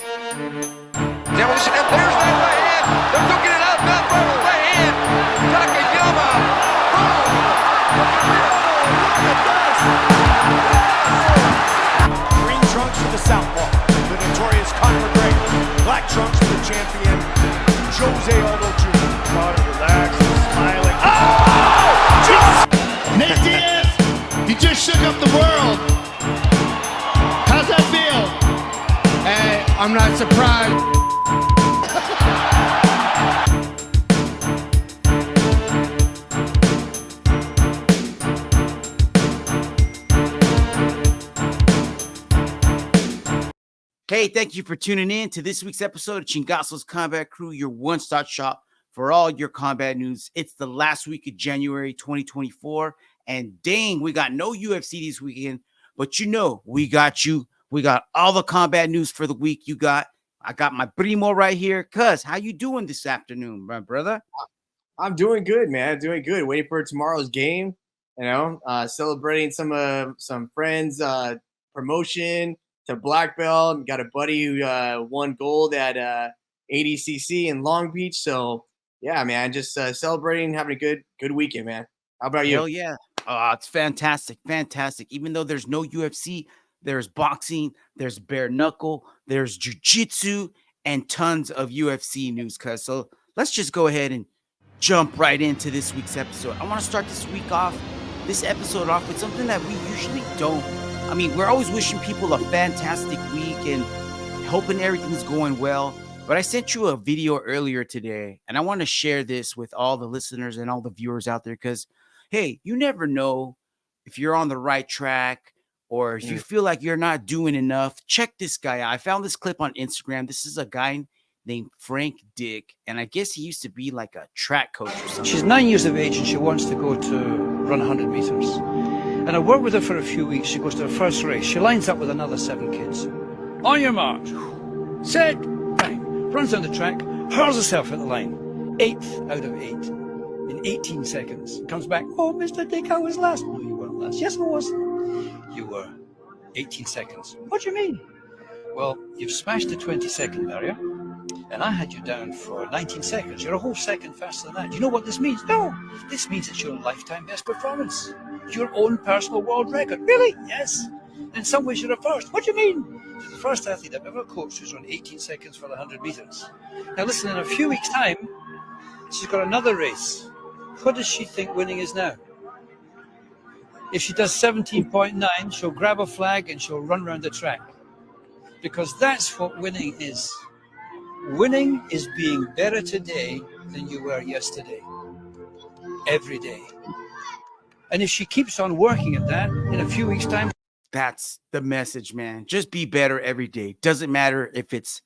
Demolition, and there's that right hand. They're cooking it out, not by the right hand. Takayama. Green trunks for the southpaw, the notorious Conor McGregor. Black trunks for the champion, Jose Aldo Jr. Conor relaxed, smiling. Oh! Nate Diaz, you just shook up the world. How's that feel? Hey, I'm not surprised. Hey, thank you for tuning in to this week's episode of Chingazo's Combat Crew, your one-stop shop for all your combat news. It's the last week of January 2024, and dang, we got no UFC this weekend, but you know, we got you. We got all the combat news for the week. I got my primo right here. Cuz, how you doing this afternoon, my brother? I'm doing good, man. Doing good. Waiting for tomorrow's game, celebrating some friends' promotion to black belt. Got a buddy who won gold at ADCC in Long Beach. So yeah, man, just celebrating, having a good weekend, man. How about you? Hell yeah. It's fantastic. Even though there's no UFC, there's boxing, there's bare knuckle, there's jiu-jitsu, and tons of UFC news, cuz. So let's just go ahead and jump right into this week's episode. I want to start this episode off with something that we usually don't. I mean, we're always wishing people a fantastic week and hoping everything's going well. But I sent you a video earlier today, and I want to share this with all the listeners and all the viewers out there because, hey, you never know if you're on the right track or if you feel like you're not doing enough. Check this guy out. I found this clip on Instagram. This is a guy named Frank Dick, and I guess he used to be like a track coach or something. She's 9 years of age and she wants to go to run 100 meters. And I worked with her for a few weeks. She goes to her first race. She lines up with another 7 kids. On your march. Set. Bang. Runs down the track. Hurls herself at the line. 8th out of 8. In 18 seconds. Comes back. Oh, Mr. Dick, I was last. No, you weren't last. Yes, I was. You were. 18 seconds. What do you mean? Well, you've smashed the 20-second barrier. And I had you down for 19 seconds. You're a whole second faster than that. Do you know what this means? No. This means it's your lifetime best performance. Your own personal world record. Really? Yes. In some ways, you're a first. What do you mean? She's the first athlete I've ever coached who's run 18 seconds for the 100 meters. Now, listen, in a few weeks' time, she's got another race. What does she think winning is now? If she does 17.9, she'll grab a flag and she'll run around the track. Because that's what winning is. Winning is being better today than you were yesterday. Every day. And if she keeps on working at that, in a few weeks' time... That's the message, man. Just be better every day. Doesn't matter if it's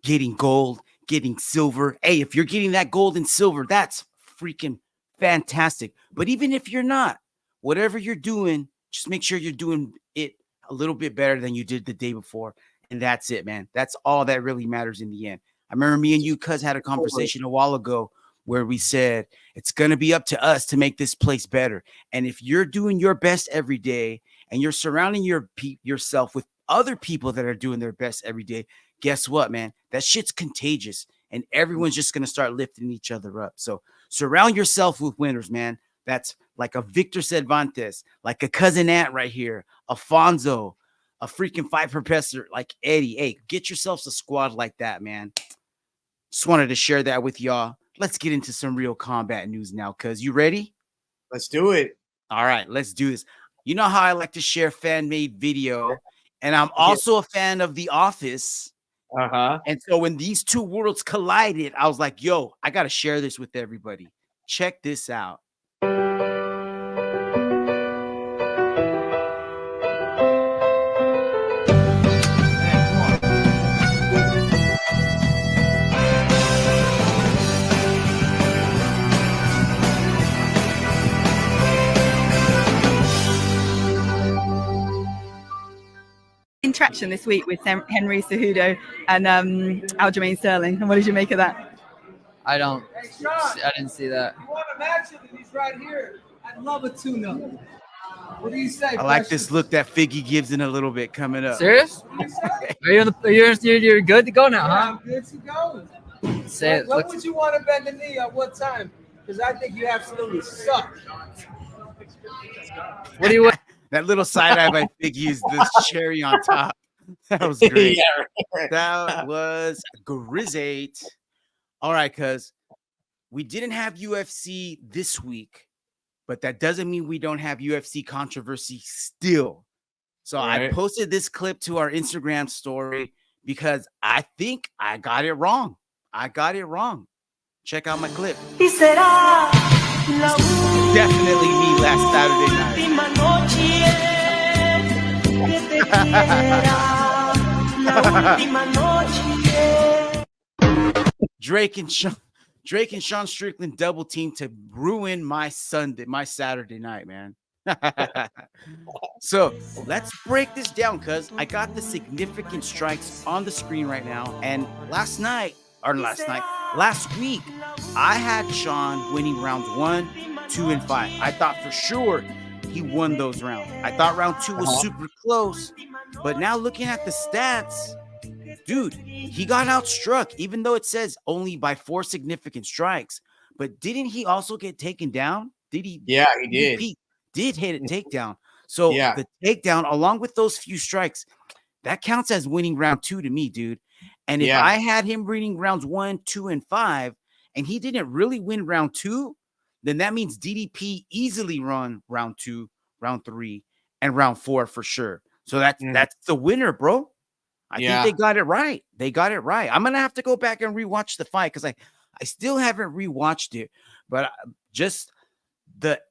getting gold, getting silver. Hey, if you're getting that gold and silver, that's freaking fantastic. But even if you're not, whatever you're doing, just make sure you're doing it a little bit better than you did the day before. And that's it, man. That's all that really matters in the end. I remember me and you, cuz, had a conversation a while ago where we said it's going to be up to us to make this place better. And if you're doing your best every day and you're surrounding yourself with other people that are doing their best every day, guess what, man? That shit's contagious and everyone's just going to start lifting each other up. So surround yourself with winners, man. That's like a Victor Cervantes, like a cousin Ant right here, Afonso, a freaking fight professor like Eddie. Hey, get yourselves a squad like that, man. Just wanted to share that with y'all. Let's get into some real combat news now, cuz. You ready? Let's do it. All right, let's do this. You know how I like to share fan-made video, and I'm also a fan of The Office. And so when these two worlds collided, I was like, yo, I got to share this with everybody. Check this out. Traction this week with Henry Cejudo and Aljamain Sterling. And what did you make of that? I didn't see that. You want to match him and he's right here. I'd love a tune-up. What do you say? I like this look that Figgy gives in a little bit coming up. Serious? Are you you're good to go now, huh? I'm good to go. Say it. When would you want to bend the knee at what time? Because I think you absolutely suck. What do you want? That little side eye by Figgy is this cherry on top. That was great. Yeah, right. That was great. All right, cuz we didn't have UFC this week, but that doesn't mean we don't have UFC controversy still. So I Right. posted this clip to our Instagram story because I think I got it wrong. I got it wrong. Check out my clip. Definitely me last Saturday night. Drake and Sean Strickland double team to ruin my Saturday night, man. So let's break this down because I got the significant strikes on the screen right now. And last week, I had Sean winning rounds 1, 2, and 5. I thought for sure he won those rounds. I thought round 2 was super close, but now looking at the stats, dude, he got outstruck, even though it says only by 4 significant strikes. But didn't he also get taken down? Did he? Yeah, he did. He did hit a takedown. So Yeah. the takedown, along with those few strikes, that counts as winning round 2 to me, dude. And if Yeah. I had him winning rounds 1, 2, and 5, and he didn't really win round 2, then that means DDP easily run round 2, round 3, and round 4 for sure. So that's the winner, bro. I think they got it right. They got it right. I'm gonna have to go back and rewatch the fight because I still haven't rewatched it, but just the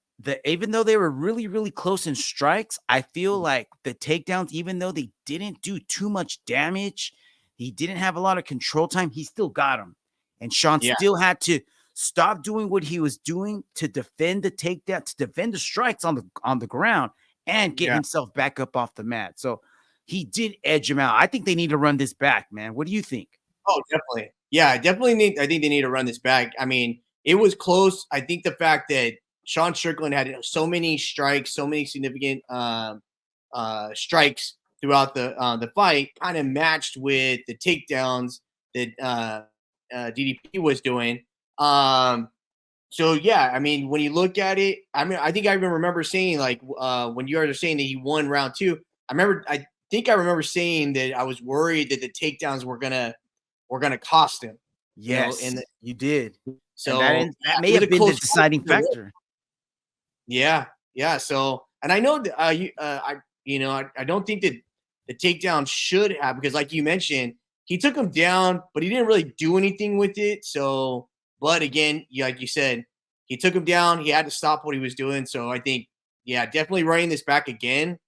even though they were really, really close in strikes, I feel like the takedowns, even though they didn't do too much damage, he didn't have a lot of control time, he still got him. And Sean still had to stop doing what he was doing to defend the takedown, to defend the strikes on the ground and get himself back up off the mat. So he did edge him out. I think they need to run this back, man. What do you think? Oh, definitely. Yeah, I think they need to run this back. I mean, it was close. I think the fact that Sean Strickland had so many strikes, so many significant strikes throughout the fight, kind of matched with the takedowns that DDP was doing. So yeah, I mean, when you look at it, I mean, I think I even remember saying like when you guys are saying that he won round 2. I think I remember saying that I was worried that the takedowns were gonna cost him. Yes, you know, you did. So that may have been the deciding factor. Yeah. So, and I know that I don't think that the takedown should have, because like you mentioned, he took him down, but he didn't really do anything with it. So, but again, like you said, he took him down. He had to stop what he was doing. So I think, definitely running this back again,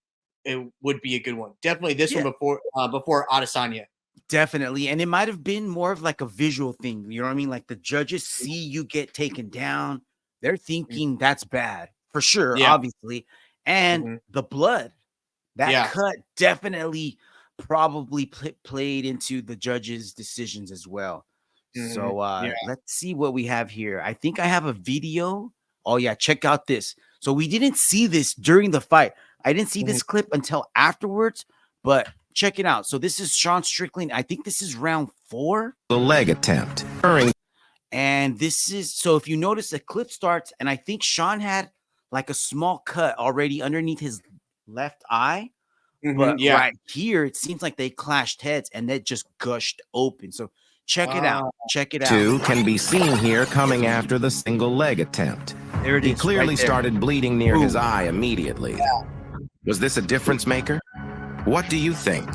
it would be a good one. Definitely this one before Adesanya. Definitely. And it might have been more of like a visual thing. You know what I mean? Like the judges see you get taken down. They're thinking that's bad for sure, obviously. And the blood, that cut definitely probably played into the judges' decisions as well. So let's see what we have here. I think I have a video. Oh, yeah. Check out this. So we didn't see this during the fight. I didn't see this clip until afterwards, but check it out. So this is Sean Strickland. I think this is round 4. The leg attempt. And this is, so if you notice, the clip starts, and I think Sean had like a small cut already underneath his left eye. But right here, it seems like they clashed heads and that just gushed open. So check it out. Check it out. 2 can be seen here coming after the single leg attempt. There it is. He clearly right there. started bleeding near his eye immediately. Was this a difference maker? What do you think?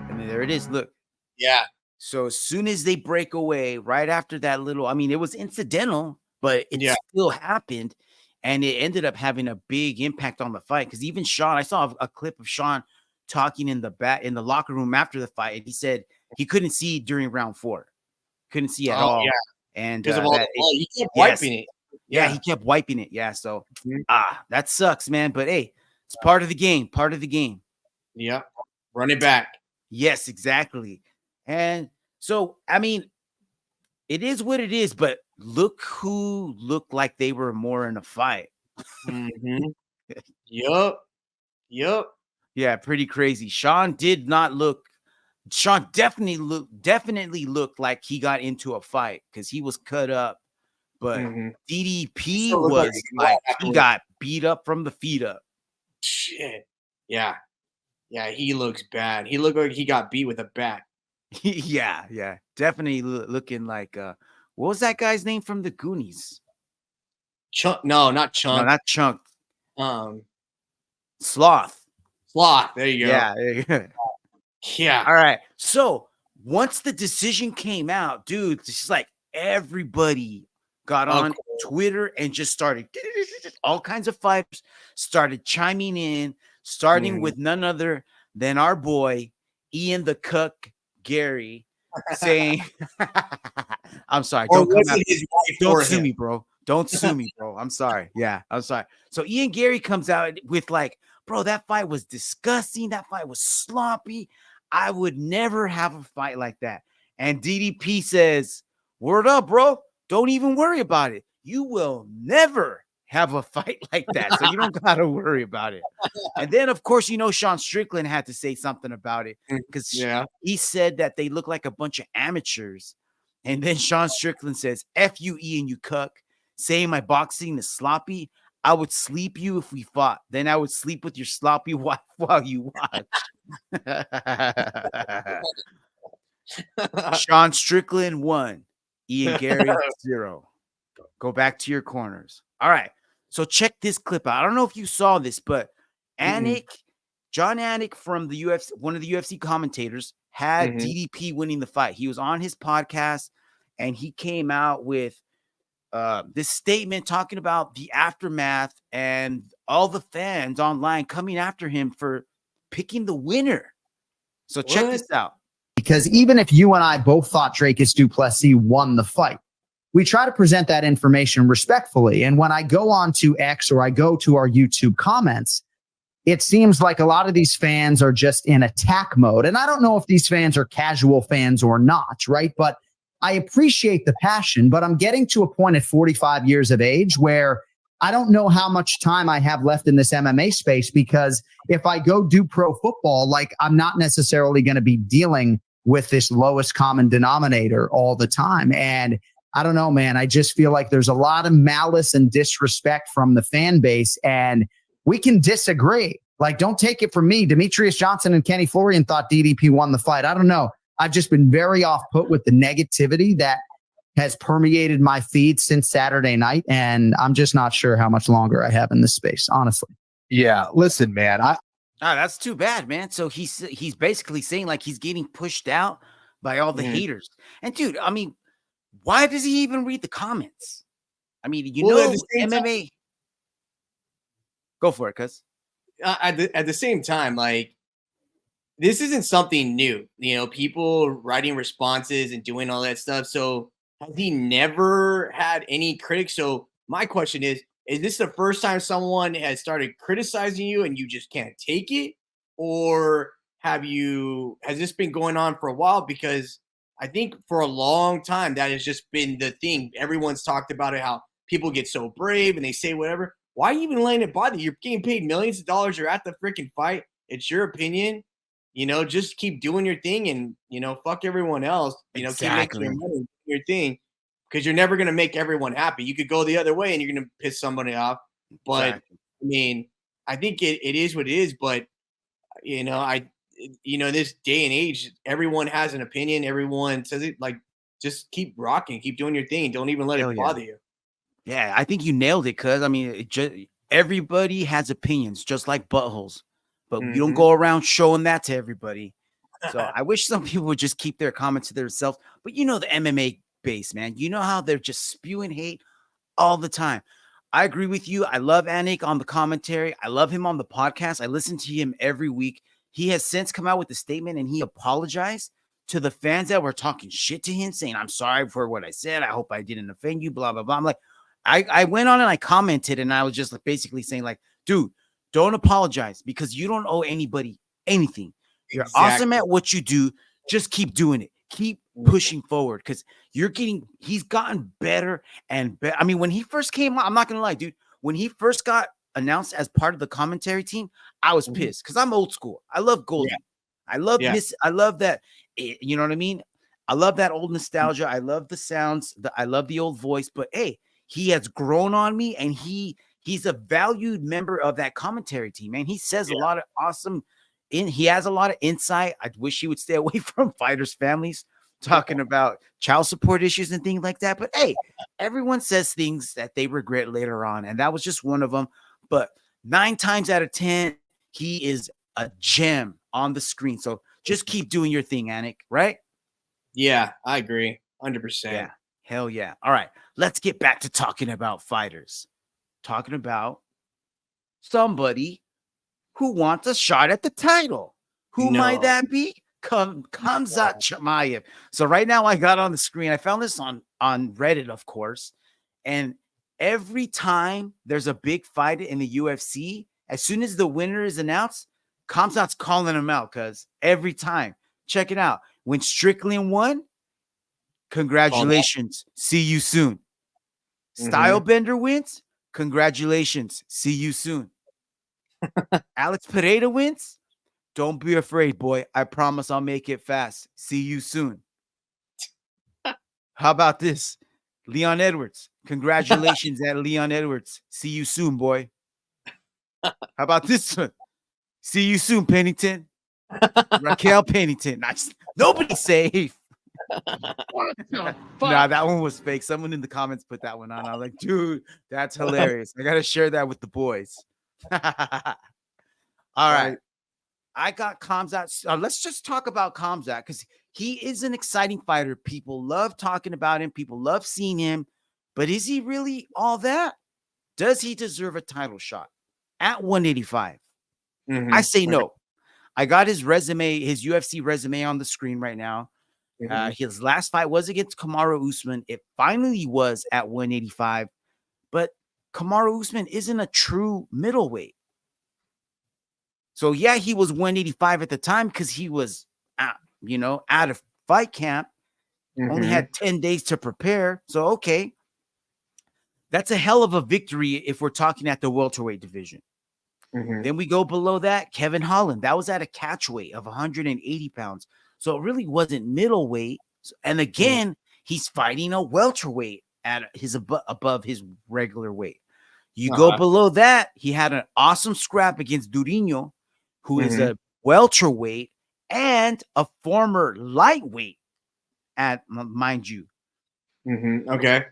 And there it is. Look. Yeah. So as soon as they break away, right after that little, I mean, it was incidental, but it still happened. And it ended up having a big impact on the fight. Because even Sean, I saw a clip of Sean talking in the locker room after the fight. And he said he couldn't see during round 4. Couldn't see at all. Yeah. And because of all the blood, he kept wiping it. Yeah, he kept wiping it. Yeah. So that sucks, man. But hey, it's part of the game. Part of the game. Yeah. Run it back. Yes, exactly. And so, I mean, it is what it is, but look who looked like they were more in a fight. Yup. Yeah, pretty crazy. Sean definitely looked like he got into a fight because he was cut up. But DDP Still looked like was a like squat he afterwards. got beat up from the feet up. Shit. Yeah. He looks bad. He looked like he got beat with a bat. Yeah. Definitely looking like what was that guy's name from the Goonies? Chunk. No, not Chunk. No, not Chunk. Sloth. There you go. Yeah, there you go. Yeah. All right. So once the decision came out, dude, it's just like everybody got on Twitter and just started all kinds of fighters started chiming in, starting with none other than our boy Ian the Cook Garry saying, I'm sorry, don't sue me, bro. Don't sue me, bro. I'm sorry. Yeah, I'm sorry. So Ian Garry comes out with like, bro, that fight was disgusting. That fight was sloppy. I would never have a fight like that. And DDP says, word up, bro. Don't even worry about it. You will never have a fight like that. So you don't got to worry about it. And then, of course, Sean Strickland had to say something about it because he said that they look like a bunch of amateurs. And then Sean Strickland says, F you, Ian, you cuck. Saying my boxing is sloppy. I would sleep you if we fought. Then I would sleep with your sloppy wife while you watch. Sean Strickland 1. Ian Garry 0. Go back to your corners. All right. So check this clip out. I don't know if you saw this, but Jon Anik from the UFC, one of the UFC commentators, had DDP winning the fight. He was on his podcast and he came out with this statement talking about the aftermath and all the fans online coming after him for picking the winner. So check this out. Because even if you and I both thought Dricus du Plessis won the fight, we try to present that information respectfully. And when I go on to X or I go to our YouTube comments, it seems like a lot of these fans are just in attack mode. And I don't know if these fans are casual fans or not, right? But I appreciate the passion, but I'm getting to a point at 45 years of age where I don't know how much time I have left in this MMA space, because if I go do pro football, like I'm not necessarily going to be dealing with this lowest common denominator all the time. And I don't know, man, I just feel like there's a lot of malice and disrespect from the fan base, and we can disagree. Like, don't take it from me. Demetrius Johnson and Kenny Florian thought DDP won the fight. I don't know. I've just been very off put with the negativity that has permeated my feed since Saturday night. And I'm just not sure how much longer I have in this space, honestly. Yeah. Listen, man, that's too bad, man. So he's basically saying like he's getting pushed out by all the haters. And dude, I mean, why does he even read the comments? I mean, MMA. Go for it, cuz. At the same time, like, this isn't something new, people writing responses and doing all that stuff. So has he never had any critics? So my question is this the first time someone has started criticizing you and you just can't take it? Or has this been going on for a while? Because I think for a long time, that has just been the thing. Everyone's talked about it, how people get so brave and they say whatever. Why are you even letting it bother you? You're getting paid millions of dollars. You're at the freaking fight. It's your opinion. Just keep doing your thing and, fuck everyone else. Exactly. Keep making your money, your thing, because you're never going to make everyone happy. You could go the other way and you're going to piss somebody off. But, Exactly. I mean, I think it is what it is. But, this day and age, everyone has an opinion. Everyone says it. Like, just keep rocking. Keep doing your thing. And don't even let it bother you. Yeah, I think you nailed it, cuz. I mean, everybody has opinions, just like buttholes. But you don't go around showing that to everybody. So I wish some people would just keep their comments to themselves. But the MMA base, man. You know how they're just spewing hate all the time. I agree with you. I love Anik on the commentary. I love him on the podcast. I listen to him every week. He has since come out with a statement and he apologized to the fans that were talking shit to him, saying, I'm sorry for what I said. I hope I didn't offend you, blah, blah, blah. I'm like, I went on and I commented and I was just basically saying like, dude, don't apologize because you don't owe anybody anything. You're awesome at what you do. Just keep doing it. Keep pushing forward because he's gotten better and better. I mean, when he first came out, I'm not going to lie, dude, when he first got announced as part of the commentary team, I was pissed because I'm old school. I love Goldie. I love I love that. You know what I mean? I love that old nostalgia. I love the sounds. I love the old voice. But hey, he has grown on me, and he's a valued member of that commentary team. Man, he says a lot of awesome. He has a lot of insight. I wish he would stay away from fighters' families talking about child support issues and things like that. But hey, everyone says things that they regret later on, and that was just one of them. But 9 times out of 10, he is a gem on the screen. So just keep doing your thing, Anik, right? Yeah, I agree. 100%. Yeah. Hell yeah. All right. Let's get back to talking about fighters. Talking about somebody who wants a shot at the title. Who might that be? Khamzat Chimaev. So right now I got on the screen. I found this on Reddit, of course. And every time there's a big fight in the UFC, as soon as the winner is announced, Khamzat's calling him out because every time. Check it out. When Strickland won, congratulations. See you soon. Stylebender wins. Congratulations. See you soon. Alex Pereira wins. Don't be afraid, boy. I promise I'll make it fast. See you soon. How about this? Leon Edwards. Congratulations at Leon Edwards. See you soon, boy. How about this one? See you soon, Pennington. Raquel Pennington. Nobody's safe. Nah, that one was fake. Someone in the comments put that one on. I was like, dude, that's hilarious. I got to share that with the boys. All right. I got Khamzat. Let's just talk about Khamzat because he is an exciting fighter. People love talking about him. People love seeing him. But is he really all that? Does he deserve a title shot at 185? I say no. I got his resume, his UFC resume on the screen right now. His last fight was against Kamaru Usman. It finally was at 185. But Kamaru Usman isn't a true middleweight. So, yeah, he was 185 at the time because he was, out of fight camp. Only had 10 days to prepare. So, okay. That's a hell of a victory if we're talking at the welterweight division. Then we go below that, Kevin Holland. That was at a catch weight of 180 pounds. So it really wasn't middleweight. And again, he's fighting a welterweight at his above his regular weight. You go below that, he had an awesome scrap against Durinho, who is a welterweight and a former lightweight at, mind you. Okay.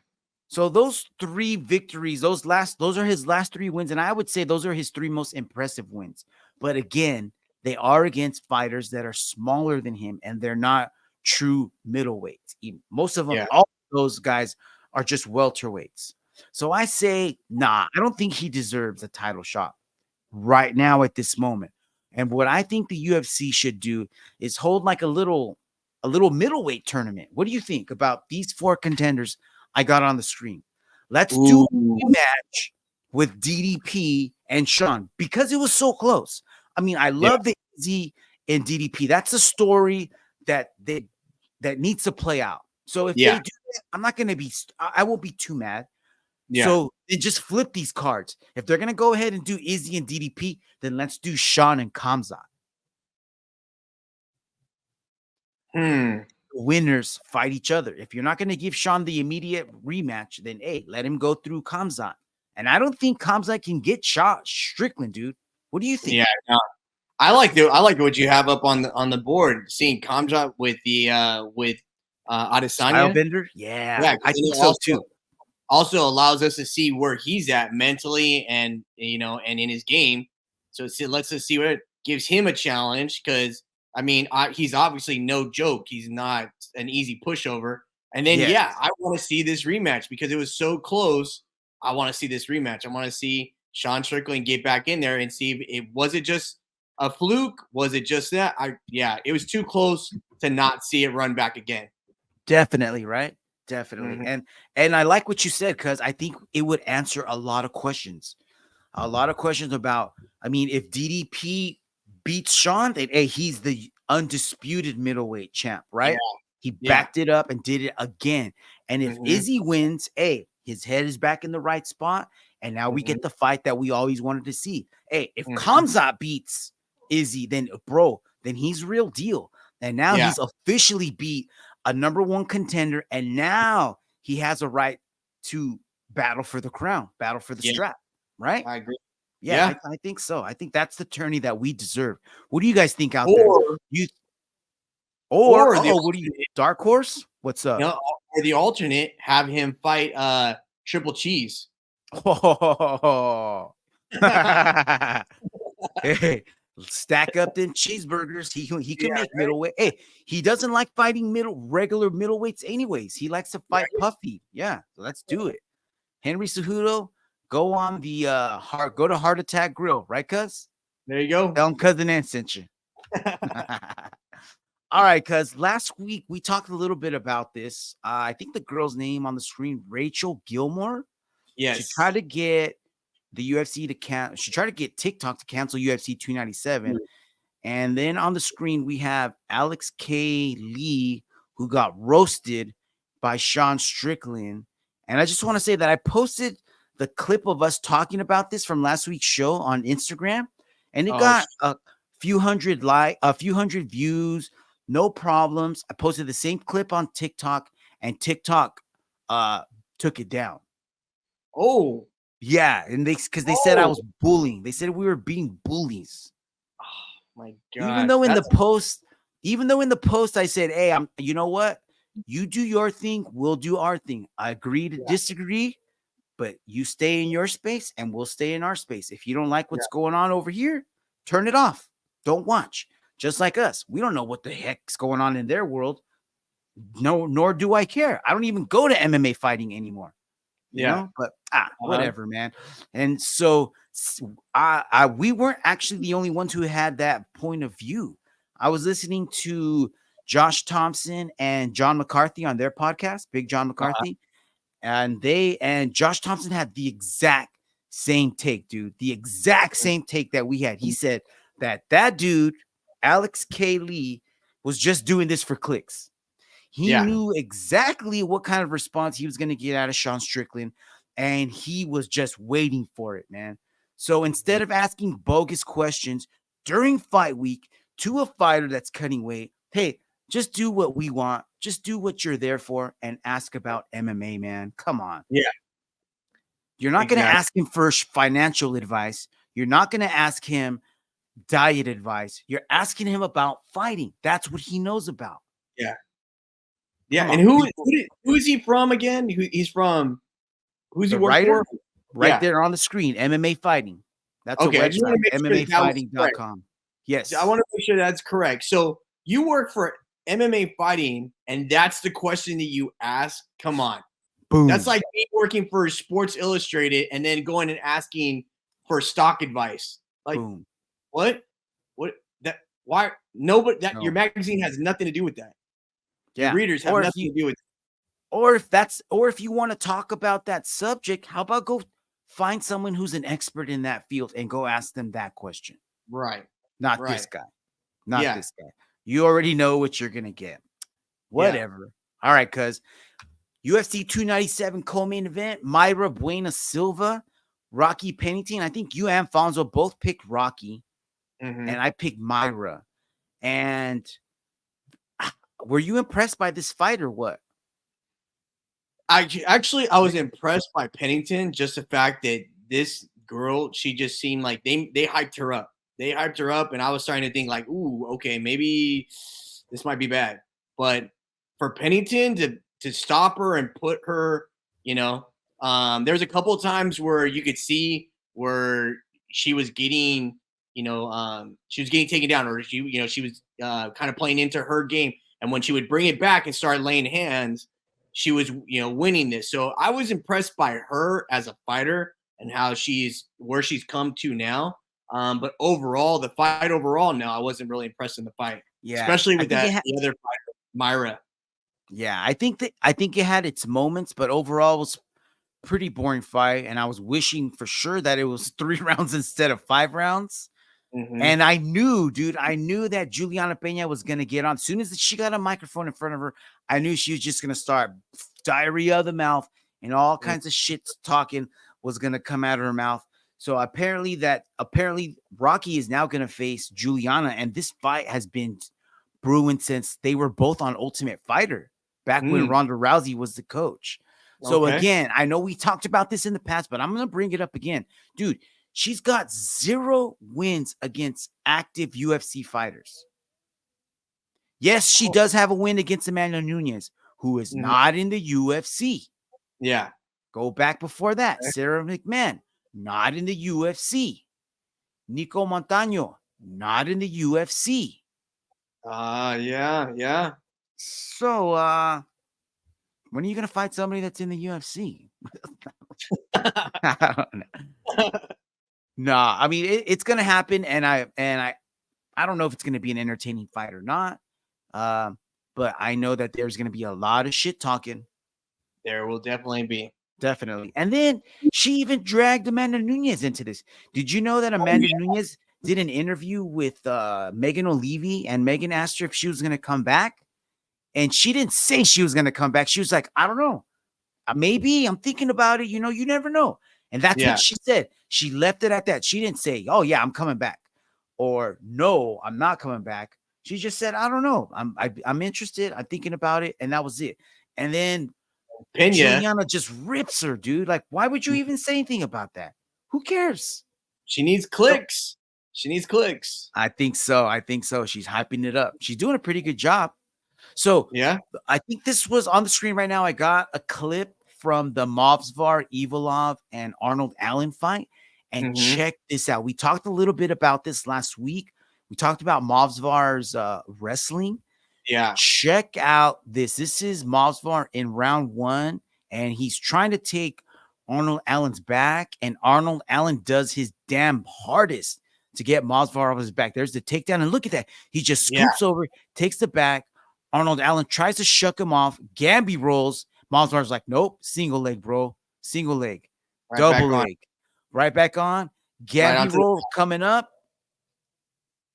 So those 3 victories, those are his last 3 wins. And I would say those are his 3 most impressive wins. But again, they are against fighters that are smaller than him, and they're not true middleweights. Most of them, all of those guys are just welterweights. So I say, nah, I don't think he deserves a title shot right now at this moment. And what I think the UFC should do is hold like a little middleweight tournament. What do you think about these 4 contenders I got on the screen? Let's do a match with DDP and Sean because it was so close. I mean, I love the Izzy and DDP. That's a story that needs to play out. So if they do that, I'm not going to be, I won't be too mad. So they just flip these cards. If they're going to go ahead and do Izzy and DDP, then let's do Sean and Khamzat. Winners fight each other. If you're not going to give Sean the immediate rematch, then hey, let him go through Khamzat. And I don't think Khamzat can get shot Strickland, dude. What do you think? Yeah, no. I like what you have up on the board. Seeing Khamzat with the Adesanya. Stylebender? Yeah, I think so too. Also allows us to see where he's at mentally and and in his game. So let's just see what it gives him a challenge because I mean he's obviously no joke. He's not an easy pushover. And then I want to see this rematch because it was so close. I want to see this rematch. I want to see Sean Strickland get back in there and see if it was it just a fluke? Was it just that? It was too close to not see it run back again. Definitely, right? Definitely. And I like what you said because I think it would answer a lot of questions. A lot of questions about, I mean, if DDP beats Sean, then hey, he's the undisputed middleweight champ, right? He backed it up and did it again. And if Izzy wins, hey, his head is back in the right spot. And now we get the fight that we always wanted to see. Hey, if Khamzat beats Izzy, then he's real deal. And now he's officially beat a #1 contender. And now he has a right to battle for the crown, battle for the strap. Right? I agree. Yeah. I think so. I think that's the tourney that we deserve. What do you guys think out there? What do you dark horse? What's up? No, or the alternate, have him fight Triple Cheese. Oh. Hey, stack up them cheeseburgers. He can make middleweight. Hey, he doesn't like fighting regular middleweights anyways. He likes to fight puffy. Yeah, so let's do it. Henry Cejudo, go on the go to Heart Attack Grill, right, cuz? There you go. Tell him Cousin Ann sent you. All right, cuz last week we talked a little bit about this. I think the girl's name on the screen, Rachel Gilmore. Yes. She tried to get the UFC to she tried to get TikTok to cancel UFC 297. And then on the screen, we have Alex K. Lee, who got roasted by Sean Strickland. And I just want to say that I posted the clip of us talking about this from last week's show on Instagram, and it got a few hundred views, no problems. I posted the same clip on TikTok, and TikTok took it down. Oh, yeah, and because they said I was bullying. They said we were being bullies. Oh my god! Even though in the post I said, "Hey, you know what? You do your thing, we'll do our thing. I agree to disagree, but you stay in your space and we'll stay in our space. If you don't like what's going on over here, turn it off. Don't watch." Just like us, we don't know what the heck's going on in their world. No, nor do I care. I don't even go to MMA fighting anymore. You know? But whatever, man. And so we weren't actually the only ones who had that point of view. I was listening to Josh Thompson and John McCarthy on their podcast, Big John McCarthy, and Josh Thompson had the exact same take, dude. The exact same take that we had. He said that dude, Alex K. Lee, was just doing this for clicks. He knew exactly what kind of response he was going to get out of Sean Strickland, and he was just waiting for it, man. So instead of asking bogus questions during fight week to a fighter that's cutting weight, hey, just do what we want. Just do what you're there for and ask about MMA, man. Come on. Yeah. You're not going to ask him for financial advice. You're not going to ask him diet advice. You're asking him about fighting. That's what he knows about. Yeah. Yeah. And who is he from again? Who's he working for? Right there on the screen. MMA Fighting. That's a website. MMAfighting.com. Yes. I want to make sure that's correct. So you work for MMA Fighting, and that's the question that you ask? Come on. Boom. That's like me working for Sports Illustrated and then going and asking for stock advice. Like, boom. What? That? Why? No. Your magazine has nothing to do with that. Yeah. Your readers have nothing to do with it. Or if you want to talk about that subject, how about go find someone who's an expert in that field and go ask them that question? Right. Not this guy. Not this guy. You already know what you're gonna get. Whatever. All right, cuz UFC 297 co-main event, Mayra Buena Silva, Rocky Pennington. I think you and Fonzo both picked Rocky, and I picked Mayra. And were you impressed by this fight or what? I was impressed by Pennington. Just the fact that this girl, she just seemed like they hyped her up. They hyped her up, and I was starting to think like, ooh, okay, maybe this might be bad. But for Pennington to stop her and put her, there's a couple of times where you could see where she was getting, taken down, or she was kind of playing into her game. And when she would bring it back and start laying hands, she was, winning this. So I was impressed by her as a fighter and how where she's come to now. But overall, the fight overall, no, I wasn't really impressed in the fight. Yeah, especially with the other fighter, Mayra. Yeah, I think it had its moments, but overall it was pretty boring fight. And I was wishing for sure that it was 3 rounds instead of 5 rounds. And I knew that Julianna Pena was gonna get on. As soon as she got a microphone in front of her, I knew she was just gonna start diarrhea of the mouth and all kinds of shit talking was going to come out of her mouth. So apparently Rocky is now going to face Julianna, and this fight has been brewing since they were both on Ultimate Fighter back when Ronda Rousey was the coach. So again, I know we talked about this in the past, but I'm going to bring it up again. Dude, she's got 0 wins against active UFC fighters. Yes, she does have a win against Amanda Nunes, who is not in the UFC. Yeah. Go back before that. Sarah McMahon, not in the UFC. Nico Montano, not in the UFC. Yeah. So, when are you going to fight somebody that's in the UFC? I don't know. Nah, I mean, it's going to happen. And I don't know if it's going to be an entertaining fight or not. But I know that there's going to be a lot of shit talking. There will definitely be. Definitely. And then she even dragged Amanda Nunes into this. Did you know that Amanda Nunes did an interview with Megan O'Leary, and Megan asked her if she was going to come back? And she didn't say she was going to come back. She was like, I don't know. Maybe I'm thinking about it. You know, you never know. And that's what she said. She left it at that. She didn't say, oh, yeah, I'm coming back. Or no, I'm not coming back. She just said, I don't know. I'm interested. I'm thinking about it. And that was it. And then Pena. Julianna just rips her, dude. Like, why would you even say anything about that? Who cares? She needs clicks. She needs clicks. I think so. She's hyping it up. She's doing a pretty good job. So yeah, I think this was on the screen right now. I got a clip from the Mosvar Evloev and Arnold Allen fight. And check this out. We talked a little bit about this last week. We talked about Mosvar's wrestling. Yeah. Check out this. This is Mosvar in round 1, and he's trying to take Arnold Allen's back, and Arnold Allen does his damn hardest to get Mosvar off his back. There's the takedown, and look at that. He just scoops over, takes the back. Arnold Allen tries to shuck him off. Gamby rolls. Mosvar's like, nope, single leg, bro. Single leg. Right, double leg. Right back on. Gamby roll coming up.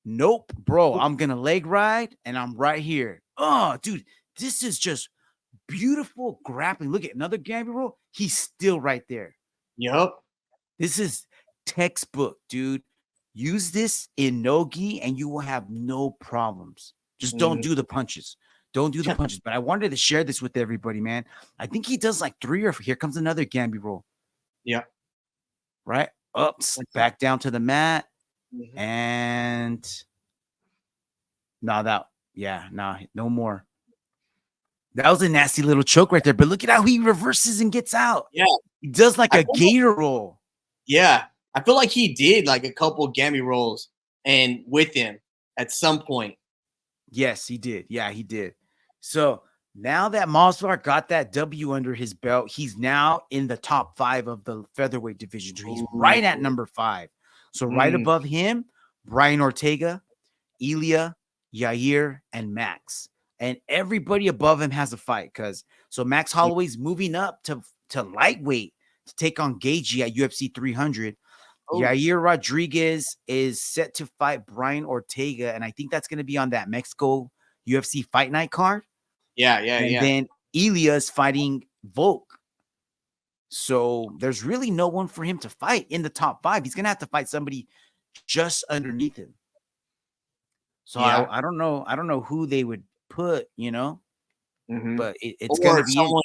Nope, bro. I'm going to leg ride, and I'm right here. Oh, dude, this is just beautiful grappling. Look at another Gamby roll. He's still right there. Yup. This is textbook, dude. Use this in no-gi, and you will have no problems. Just don't do the punches. Don't do the punches. But I wanted to share this with everybody, man. I think he does like 3 or 4. Here comes another Gamby roll. Yeah. Right? Ups, back down to the mat. And no more. That was a nasty little choke right there. But look at how he reverses and gets out. Yeah. He does like a gator roll. Yeah. I feel like he did like a couple Gamby rolls and with him at some point. Yes, he did. Yeah, he did. So now that Mosvar got that W under his belt, he's now in the top 5 of the featherweight division. So he's right at number 5. So right above him, Brian Ortega, Ilya, Yair, and Max. And everybody above him has a fight so Max Holloway's moving up to lightweight to take on Gagey at UFC 300. Yair Rodriguez is set to fight Brian Ortega, and I think that's going to be on that Mexico UFC Fight Night card. Yeah. And then Ilya is fighting Volk. So there's really no one for him to fight in the top 5. He's going to have to fight somebody just underneath him. So I don't know. I don't know who they would put, but it's going to be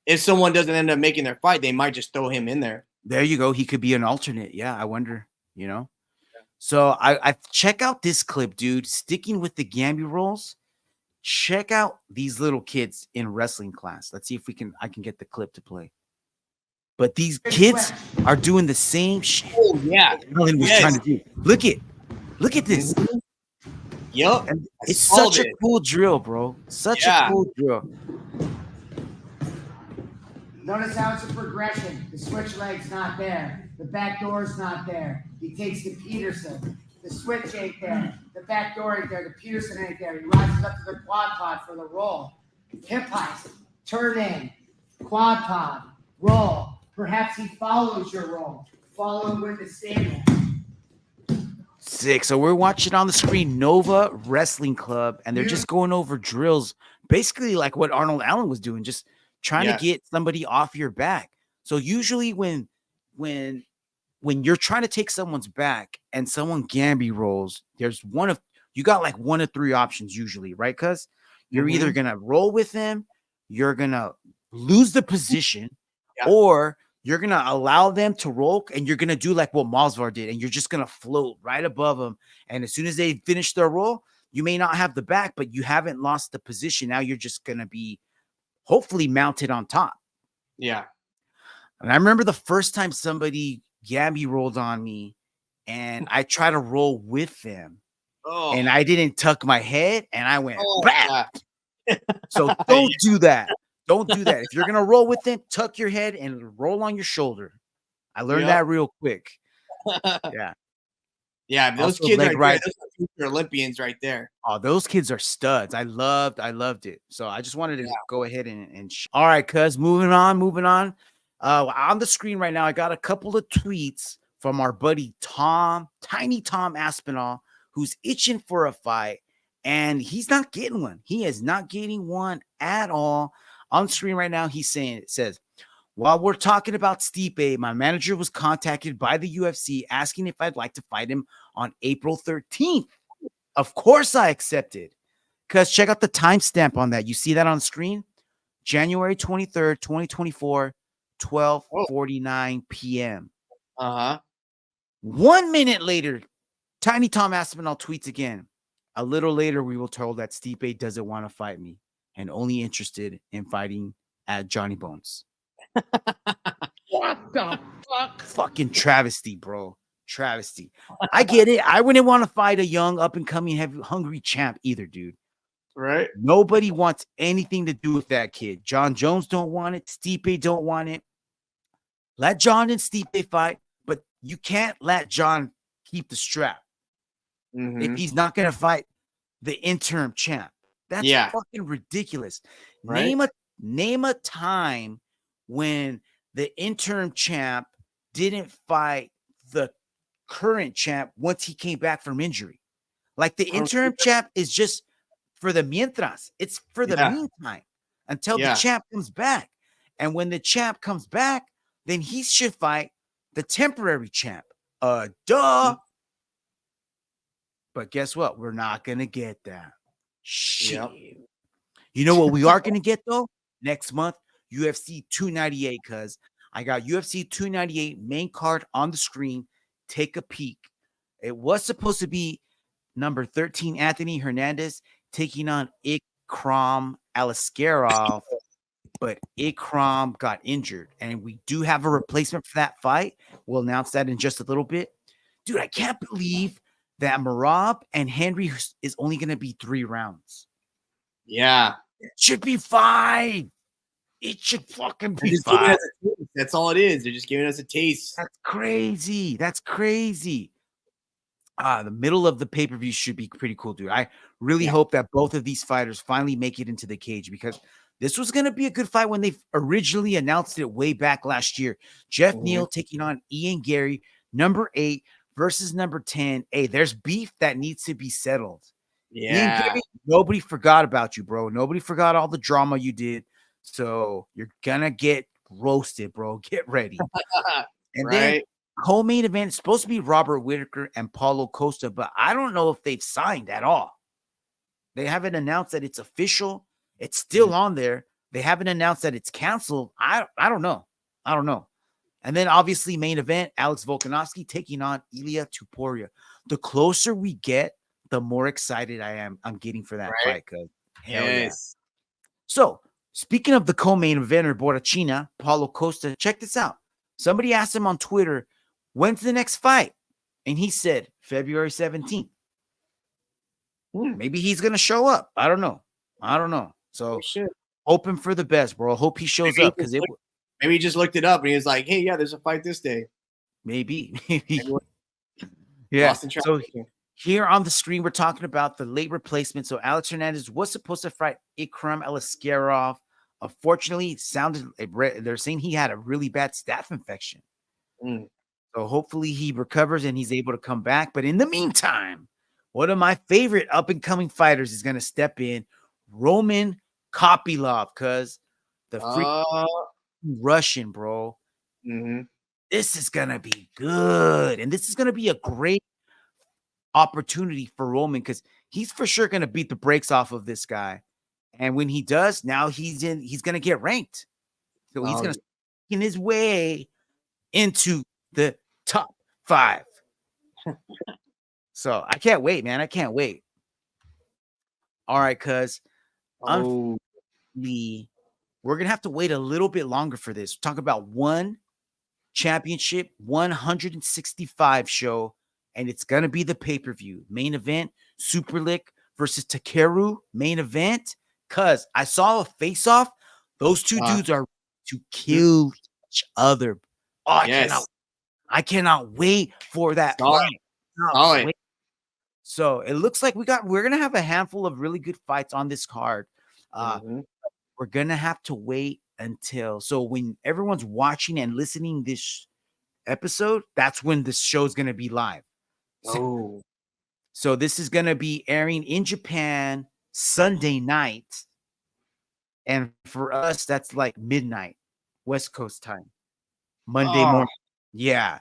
if someone doesn't end up making their fight, they might just throw him in there. There you go. He could be an alternate. Yeah, I wonder, So I check out this clip, dude. Sticking with the Gamby rolls, check out these little kids in wrestling class. Let's see if I can get the clip to play. But these kids are doing the same shit. Oh yeah, Alan was trying to do. Look at this. Yup. It's such a cool drill, bro. Such a cool drill. Notice how it's a progression. The switch leg's not there. The back door's not there. He takes the Peterson. The switch ain't there. The back door ain't there. The Peterson ain't there. He rises up to the quad pod for the roll. Hip heist. Turn in. Quad pod. Roll. Perhaps he follows your roll. Follow him with the stand. Sick. So we're watching on the screen Nova Wrestling Club, and they're just going over drills, basically like what Arnold Allen was doing, just trying to get somebody off your back. So usually when when you're trying to take someone's back and someone Gamby rolls, there's you got like one of three options usually, right? Because you're either gonna roll with them, you're gonna lose the position, or you're gonna allow them to roll, and you're gonna do like what Mosvar did, and you're just gonna float right above them. And as soon as they finish their roll, you may not have the back, but you haven't lost the position. Now you're just gonna be hopefully mounted on top. Yeah. And I remember the first time somebody Gamby rolled on me, and I tried to roll with them. And I didn't tuck my head, and I went back. So don't do that. Don't do that. If you're gonna roll with it, tuck your head and roll on your shoulder. I learned that real quick. Yeah. Yeah, those Also, kids leg right there, those are future Olympians right there. Oh, those kids are studs. I loved it. So I just wanted to go ahead and all right, cuz moving on. On the screen right now, I got a couple of tweets from our buddy Tiny Tom Aspinal, who's itching for a fight, and he's not getting one. He is not getting one at all. On screen right now, it says, while we're talking about Stipe, my manager was contacted by the UFC asking if I'd like to fight him on April 13th. Of course I accepted. Because check out the timestamp on that. You see that on screen? January 23rd, 2024, 12:49 p.m. 1 minute later, Tiny Tom Aspinall tweets again. A little later, we were told that Stipe doesn't want to fight me and only interested in fighting at Johnny Bones. What the fuck? Fucking travesty, bro. Travesty. I get it. I wouldn't want to fight a young, up-and-coming, hungry champ either, dude. Right? Nobody wants anything to do with that kid. John Jones don't want it. Stipe don't want it. Let John and Stipe fight, but you can't let John keep the strap if he's not going to fight the interim champ. That's fucking ridiculous. Right? Name a time when the interim champ didn't fight the current champ once he came back from injury. Like the interim champ is just for the mientras. It's for the meantime until the champ comes back. And when the champ comes back, then he should fight the temporary champ. Duh. But guess what? We're not going to get that. Shit. Yep. You know what we are going to get, though? Next month, UFC 298, because I got UFC 298 main card on the screen. Take a peek. It was supposed to be number 13, Anthony Hernandez, taking on Ikram Aliskerov, but Ikram got injured, and we do have a replacement for that fight. We'll announce that in just a little bit. Dude, I can't believe that Marab and Henry is only going to be 3 rounds. Yeah. It should be 5. It should fucking be 5. That's all it is. They're just giving us a taste. That's crazy. That's crazy. The middle of the pay-per-view should be pretty cool, dude. I really hope that both of these fighters finally make it into the cage, because this was going to be a good fight when they originally announced it way back last year. Jeff Neal taking on Ian Garry, number 8 versus number 10. Hey, there's beef that needs to be settled. Yeah. Ian Garry, nobody forgot about you, bro. Nobody forgot all the drama you did. So you're gonna get roasted, bro. Get ready. And then co-main event is supposed to be Robert Whittaker and Paulo Costa, but I don't know if they've signed at all. They haven't announced that it's official. It's still on there. They haven't announced that it's canceled. I don't know. And then obviously main event, Alex Volkanovski taking on Ilia Topuria. The closer we get, the more excited I'm getting for that fight. Hell yeah. So speaking of the co-main eventer, Borrachina, Paulo Costa, check this out. Somebody asked him on Twitter, when's the next fight? And he said, February 17th. Maybe he's going to show up. I don't know. So hoping for the best, bro. Hope he shows up, because maybe he just looked it up and he was like, hey, yeah, there's a fight this day. Maybe. Yeah. So here on the screen, we're talking about the late replacement. So Alex Hernandez was supposed to fight Ikram Aliskerov. Unfortunately, they're saying he had a really bad staph infection. So hopefully he recovers and he's able to come back. But in the meantime, one of my favorite up-and-coming fighters is going to step in, Roman Kopylov, because the freaking Russian, bro. This is gonna be good, and this is gonna be a great opportunity for Roman because he's for sure gonna beat the brakes off of this guy. And when he does, now he's gonna get ranked. So he's gonna in his way into the top 5. So I can't wait, man. I can't wait. All right, cuz unfortunately, we're gonna have to wait a little bit longer for this. Talk about one championship 165 show, and it's gonna be the pay-per-view main event. Superlick versus Takeru main event. Cuz I saw a face-off. Those two dudes are to kill each other. Oh, I cannot wait for that fight. So it looks like we're gonna have a handful of really good fights on this card. We're gonna have to wait until when everyone's watching and listening this episode, that's when this show's gonna be live. So this is gonna be airing in Japan Sunday night, and for us, that's like midnight West Coast time, Monday morning. Yeah.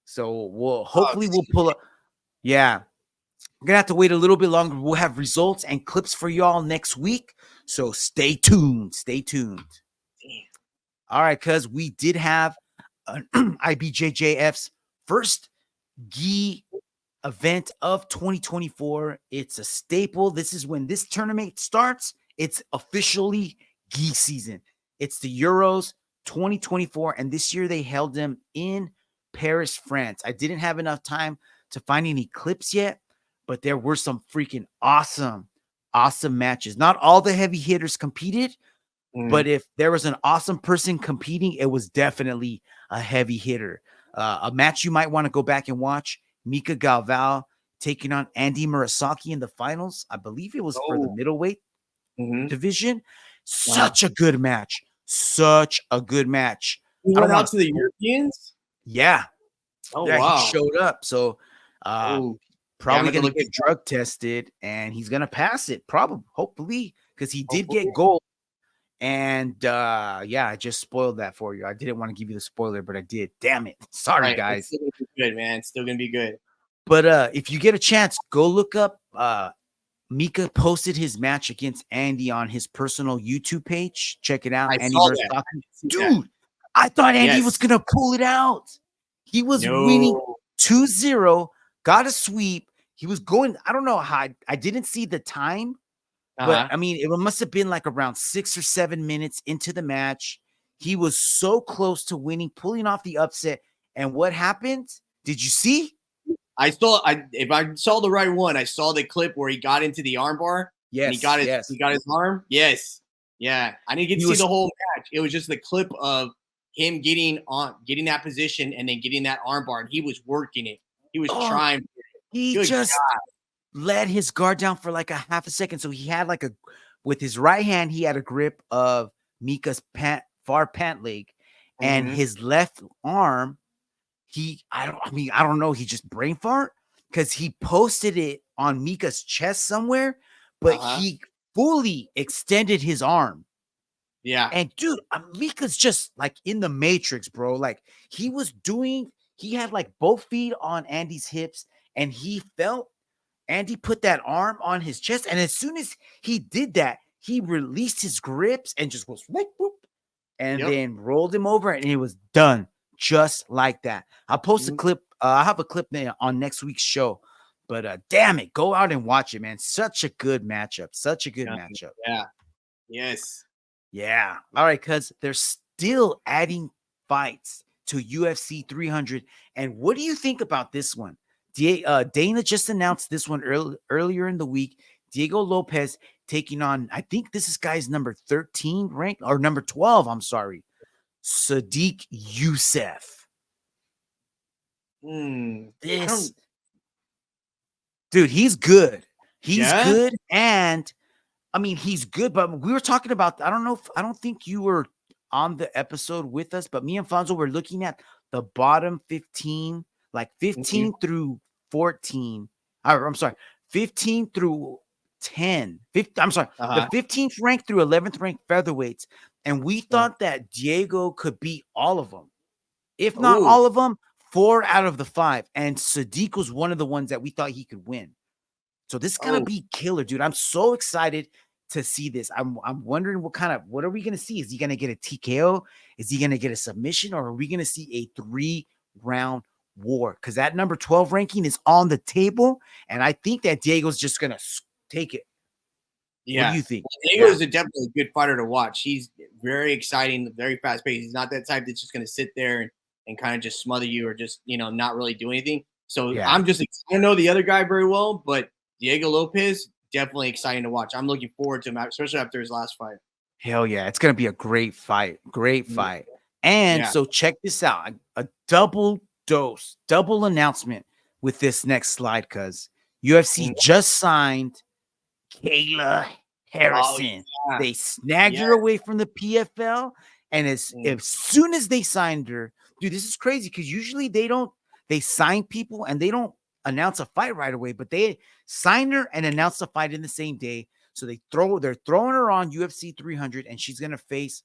So we'll pull up. Yeah. We're gonna have to wait a little bit longer. We'll have results and clips for y'all next week. So stay tuned. Stay tuned. All right, cuz we did have an IBJJF's first gi event of 2024. It's a staple. This is when this tournament starts. It's officially gi season. It's the Euros 2024, and this year they held them in Paris, France. I didn't have enough time to find any clips yet, but there were some freaking awesome matches. Not all the heavy hitters competed, but if there was an awesome person competing, it was definitely a heavy hitter. A match you might want to go back and watch: Mika Galvao taking on Andy Murasaki in the finals. I believe it was for the middleweight division. Such a good match. Such a good match. He went out to the Europeans? Yeah. Wow. He showed up. So probably going to get drug tested, and he's going to pass it, hopefully, because he did get gold. And I just spoiled that for you. I didn't want to give you the spoiler, but I did. Damn it. Sorry, guys. It's still gonna be good, man. It's still going to be good. But if you get a chance, go look up Mika posted his match against Andy on his personal YouTube page. Check it out. Andy Murasaki. Dude, I thought Andy was going to pull it out. He was winning 2-0, got a sweep. He was going, I don't know how, I didn't see the time, but I mean, it must have been like around 6 or 7 minutes into the match. He was so close to winning, pulling off the upset. And what happened? Did you see? If I saw the right one, I saw the clip where he got into the armbar. Yes. And he got his arm. Yes. Yeah. I didn't get to see the whole match. It was just the clip of him getting that position and then getting that armbar, and he was working it. He was trying. He just let his guard down for like a half a second. So he had with his right hand, he had a grip of Mika's far pant leg, and his left arm, I don't know. He just brain fart because he posted it on Mika's chest somewhere, but he fully extended his arm. Yeah. And dude, Mika's just like in the Matrix, bro. Like he had like both feet on Andy's hips, and he felt Andy put that arm on his chest. And as soon as he did that, he released his grips and just was like, whoop, and then rolled him over, and it was done. Just like that. I'll post a clip. I'll have a clip on next week's show. But damn it, go out and watch it, man. Such a good matchup. Such a good matchup. Yeah. Yes. Yeah. All right, because they're still adding fights to UFC 300. And what do you think about this one? Dana just announced this one earlier in the week. Diego Lopez taking on, I think this is guy's number 13 ranked, or number 12, I'm sorry. Sadiq Youssef. Dude, he's good. He's good, and I mean he's good. But we were talking about. I don't think you were on the episode with us, but me and Fonzo were looking at the bottom 15, like 15 through 14. I'm sorry, 15 through 10. The 15th ranked through 11th ranked featherweights. And we thought that Diego could beat all of them. If not all of them, 4 out of the 5. And Sadiq was one of the ones that we thought he could win. So this is gonna be killer, dude. I'm so excited to see this. I'm wondering what are we gonna see? Is he gonna get a TKO? Is he gonna get a submission, or are we gonna see a 3-round war? Because that number 12 ranking is on the table, and I think that Diego's just gonna take it. Yeah. What do you think? Diego is definitely a good fighter to watch. He's very exciting, very fast paced. He's not that type that's just gonna sit there and kind of just smother you or just not really do anything. So I don't know the other guy very well, but Diego Lopez, definitely exciting to watch. I'm looking forward to him, especially after his last fight. Hell yeah. It's going to be a great fight. Great fight. And so check this out. A double announcement with this next slide, because UFC just signed Kayla Harrison. They snagged her away from the PFL. And as soon as they signed her, dude, this is crazy, because usually they sign people and they don't announce a fight right away, but they signed her and announced the fight in the same day. So they're throwing her on UFC 300, and she's gonna face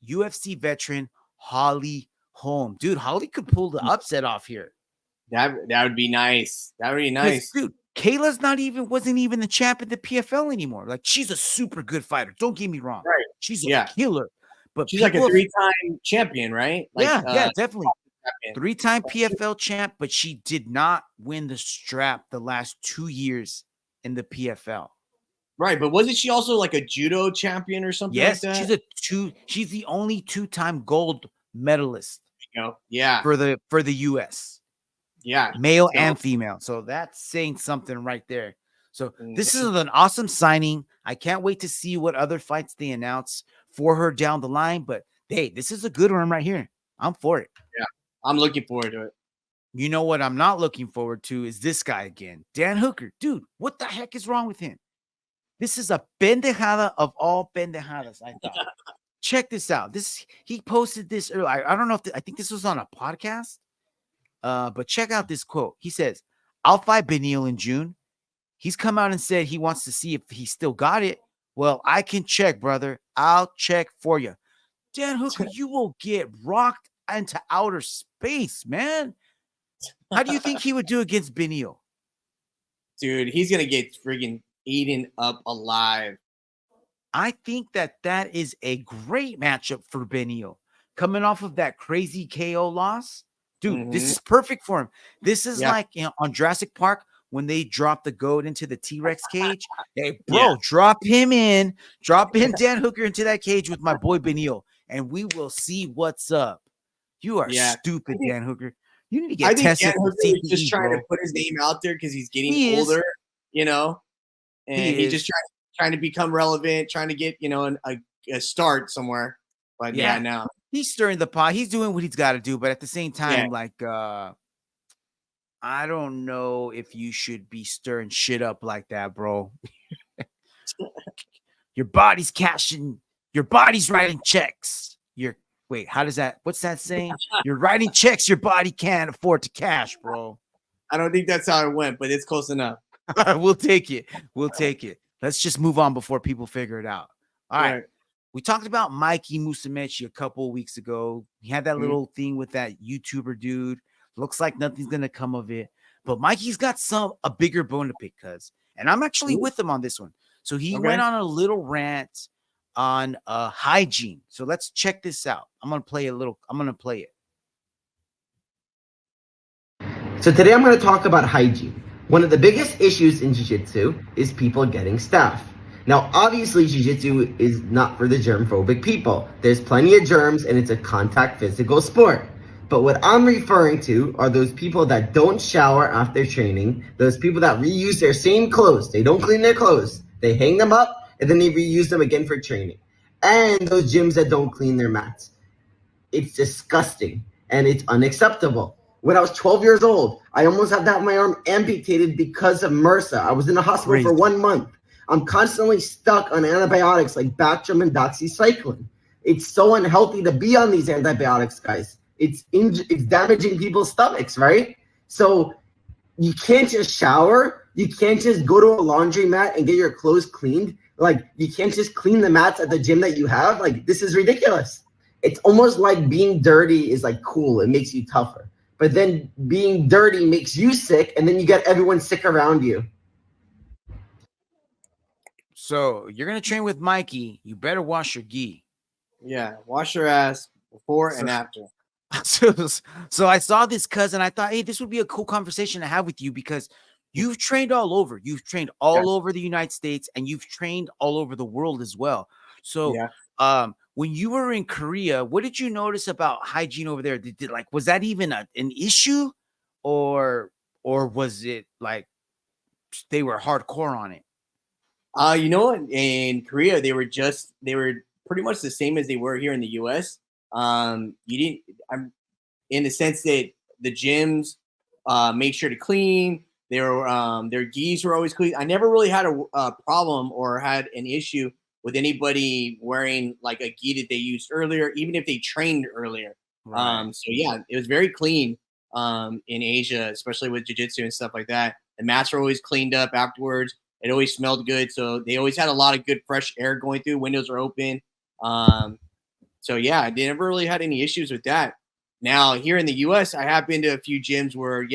UFC veteran Holly Holm. Dude, Holly could pull the upset off here. That would be nice. That would be nice, dude. Kayla's wasn't even the champ at the PFL anymore. Like, she's a super good fighter. Don't get me wrong. Right. She's a killer. But she's like a 3-time champion, right? Like, yeah, definitely. 3-time PFL champ, but she did not win the strap the last 2 years in the PFL. Right, but wasn't she also like a judo champion or something like that? She's the only 2-time gold medalist. Yeah. For the US. Yeah. Male and female. So that's saying something right there. So this is an awesome signing. I can't wait to see what other fights they announce for her down the line, but hey, this is a good one right here. I'm for it. Yeah. I'm looking forward to it. You know what I'm not looking forward to is this guy again. Dan Hooker. Dude, what the heck is wrong with him? This is a pendejada of all pendejadas, I thought. Check this out. He posted this earlier. I don't know I think this was on a podcast. But check out this quote. He says, "I'll fight Beneil in June." He's come out and said he wants to see if he still got it. Well, I can check, brother. I'll check for you. Dan Hooker, you will get rocked into outer space, man. How do you think he would do against Beneil? Dude, he's going to get freaking eaten up alive. I think that is a great matchup for Beneil. Coming off of that crazy KO loss, dude, this is perfect for him. This is like on Jurassic Park when they drop the goat into the T-Rex cage. Hey, bro, drop in Dan Hooker into that cage with my boy Beneil, and we will see what's up. You are stupid, Dan Hooker. You need to get tested. Dan Hooker is just trying to put his name out there because he's getting older, and he's just trying to become relevant, trying to get a start somewhere. But no. He's stirring the pot. He's doing what he's got to do, but at the same time, I don't know if you should be stirring shit up like that, bro. Your body's cashing. Your body's writing checks. What's that saying? You're writing checks your body can't afford to cash, bro. I don't think that's how it went, but it's close enough. We'll take it. Let's just move on before people figure it out. All right. We talked about Mikey Musumeci a couple of weeks ago. He had that little thing with that YouTuber dude. Looks like nothing's going to come of it. But Mikey's got a bigger bone to pick, and I'm actually with him on this one. So he went on a little rant on hygiene. So let's check this out. I'm going to play it. So today I'm going to talk about hygiene. One of the biggest issues in jiu-jitsu is people getting staph. Now, obviously, jiu-jitsu is not for the germ-phobic people. There's plenty of germs, and it's a contact physical sport. But what I'm referring to are those people that don't shower after training, those people that reuse their same clothes. They don't clean their clothes. They hang them up, and then they reuse them again for training. And those gyms that don't clean their mats. It's disgusting, and it's unacceptable. When I was 12 years old, I almost had to have my arm amputated because of MRSA. I was in the hospital for 1 month. I'm constantly stuck on antibiotics like Bactrim and doxycycline. It's so unhealthy to be on these antibiotics, guys. It's damaging people's stomachs, right? So you can't just shower. You can't just go to a laundromat and get your clothes cleaned. Like, you can't just clean the mats at the gym that you have. Like, this is ridiculous. it's almost like being dirty is like cool. It makes you tougher. But then being dirty makes you sick, and then you get everyone sick around you. So you're gonna train with Mikey. You better wash your gi. Yeah, wash your ass before and after. So I saw this cousin. I thought, hey, this would be a cool conversation to have with you because you've trained all over. You've trained all over the United States, and you've trained all over the world as well. So, when you were in Korea, what did you notice about hygiene over there? Was that even an issue, or was it like they were hardcore on it? You know what? In Korea, they were pretty much the same as they were here in the US. In the sense that the gyms made sure to clean. Their gis were always clean. I never really had a problem or had an issue with anybody wearing like a gi that they used earlier, even if they trained earlier. Right. So yeah, it was very clean in Asia, especially with jiu-jitsu and stuff like that. The mats were always cleaned up afterwards. It always smelled good. So they always had a lot of good fresh air going through. Windows were open. So yeah, I never really had any issues with that. Now here in the US, I have been to a few gyms where,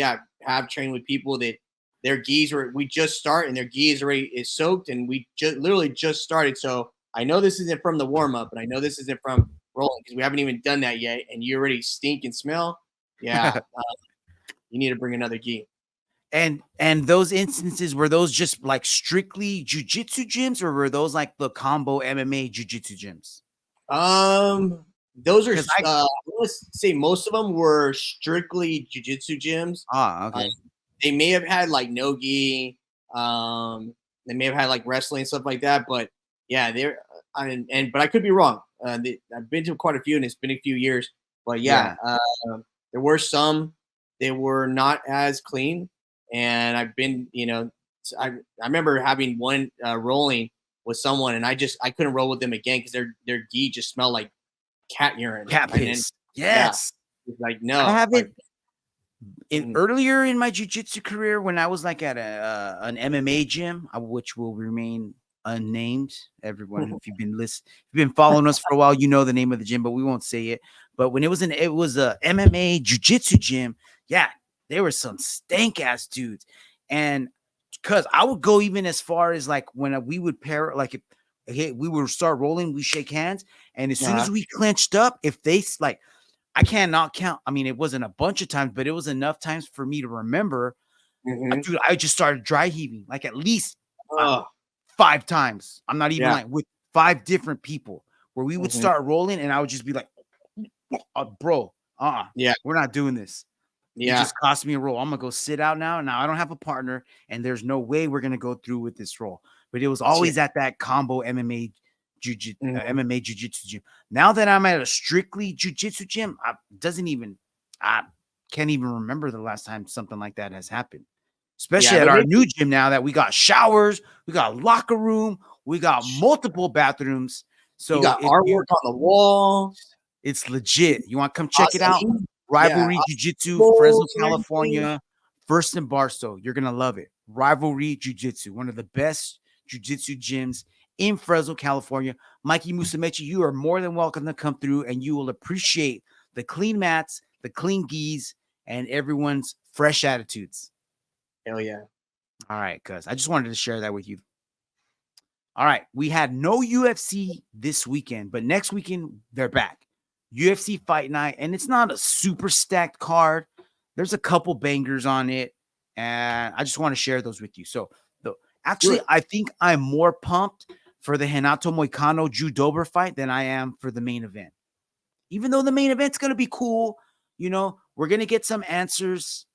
have trained with people that their gis we just start and their gi is soaked and we literally just started. So I know this isn't from the warm up, and I know this isn't from rolling because we haven't even done that yet. And you already stink and smell. Yeah, you need to bring another gi. And those instances, were those just like strictly jiu-jitsu gyms, or were those like the combo MMA jiu-jitsu gyms? Those are let's say most of them were strictly jiu-jitsu gyms. Okay. They may have had like no gi. They may have had like wrestling and stuff like that. But yeah, but I could be wrong. I've been to quite a few, and it's been a few years. But there were some they were not as clean, and I've been, I remember having one rolling with someone, and I couldn't roll with them again because their gi just smelled like cat urine, cat piss. Yes, like no, I haven't. Earlier in my jiu-jitsu career, when I was like at an MMA gym, which will remain unnamed. Everyone, if you've been following us for a while, you know the name of the gym, but we won't say it. But when it was a MMA jiu-jitsu gym, there were some stank ass dudes, and because I would go even as far as like when we would pair, like we would start rolling, we shake hands, and as soon as we clenched up, if they like. I cannot count. I mean, it wasn't a bunch of times, but it was enough times for me to remember. Dude, I just started dry heaving like at least 5 times. I'm not even like with 5 different people where we would start rolling, and I would just be like, bro, we're not doing this. It just cost me a roll. I'm gonna go sit out now. Now I don't have a partner, and there's no way we're gonna go through with this roll. But it was always at that combo MMA MMA jiu-jitsu gym. Now that I'm at a strictly jiu-jitsu gym, I can't even remember the last time something like that has happened. Especially at our new gym now that we got showers, we got locker room, we got multiple bathrooms. So you got artwork on the wall. It's legit. You want to come check it out? Rivalry Jiu-Jitsu, Fresno, California, First and Barstow. You're gonna love it. Rivalry Jiu-Jitsu, one of the best jiu-jitsu gyms in Fresno, California. Mikey Musumeci, you are more than welcome to come through, and you will appreciate the clean mats, the clean gis, and everyone's fresh attitudes. Hell yeah. All right, cuz I just wanted to share that with you. All right, we had no UFC this weekend, but next weekend they're back. UFC Fight Night, and it's not a super stacked card. There's a couple bangers on it, and I just want to share those with you. So, actually, I think I'm more pumped for the Renato Moicano Drew Dober fight than I am for the main event. Even though the main event's going to be cool, we're going to get some answers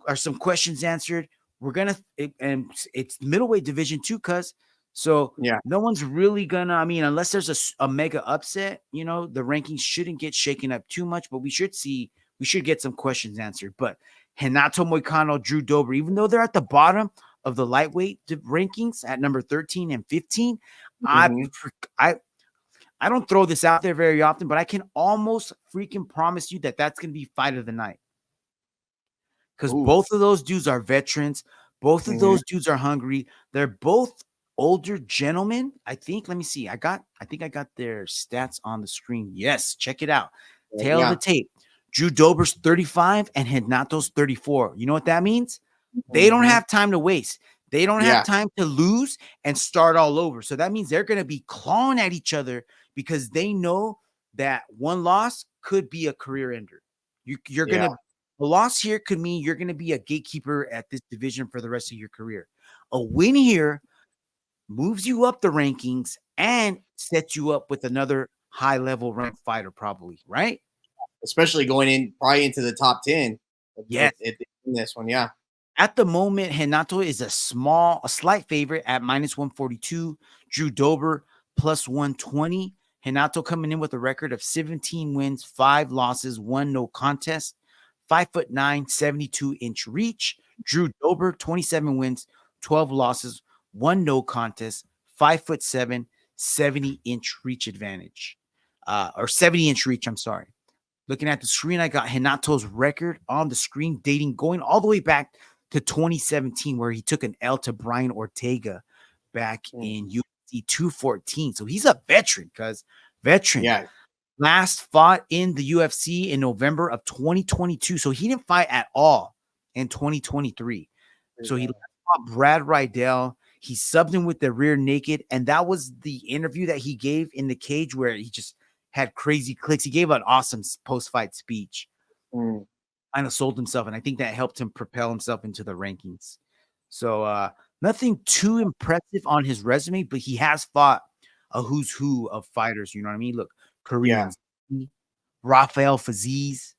or some questions answered. And it's middleweight division too, so no one's really gonna, unless there's a mega upset, the rankings shouldn't get shaken up too much, but we should get some questions answered. But Renato Moicano, Drew Dober, even though they're at the bottom of the lightweight rankings at number 13 and 15, I don't throw this out there very often, but I can almost freaking promise you that that's going to be fight of the night. Because both of those dudes are veterans. Both of those dudes are hungry. They're both older gentlemen, I think. Let me see. I think I got their stats on the screen. Yes, check it out. Tail of the tape. Drew Dober's 35 and Renato's 34. You know what that means? They don't have time to waste. They don't have time to lose and start all over. So that means they're going to be clawing at each other because they know that one loss could be a career ender. You're going to, a loss here could mean you're going to be a gatekeeper at this division for the rest of your career. A win here moves you up the rankings and sets you up with another high-level ranked fighter, probably, right? Especially going in probably into the top 10. Yes. In this one, At the moment, Renato is a slight favorite at -142. Drew Dober +120. Renato coming in with a record of 17 wins, 5 losses, 1 no contest. 5'9", 72-inch reach. Drew Dober, 27 wins, 12 losses, 1 no contest. 5'7", 70-inch reach advantage. Or 70-inch reach, I'm sorry. Looking at the screen, I got Renato's record on the screen, going all the way back to 2017, where he took an L to Brian Ortega back in UFC 214. So he's a veteran, Yeah. Last fought in the UFC in November of 2022. So he didn't fight at all in 2023. So he fought Brad Rydell. He subbed him with the rear naked. And that was the interview that he gave in the cage where he just had crazy clicks. He gave an awesome post-fight speech. Kind of sold himself, and I think that helped him propel himself into the rankings. So nothing too impressive on his resume, but he has fought a who's who of fighters. You know what I mean? Look, Koreans, Rafael Fiziev,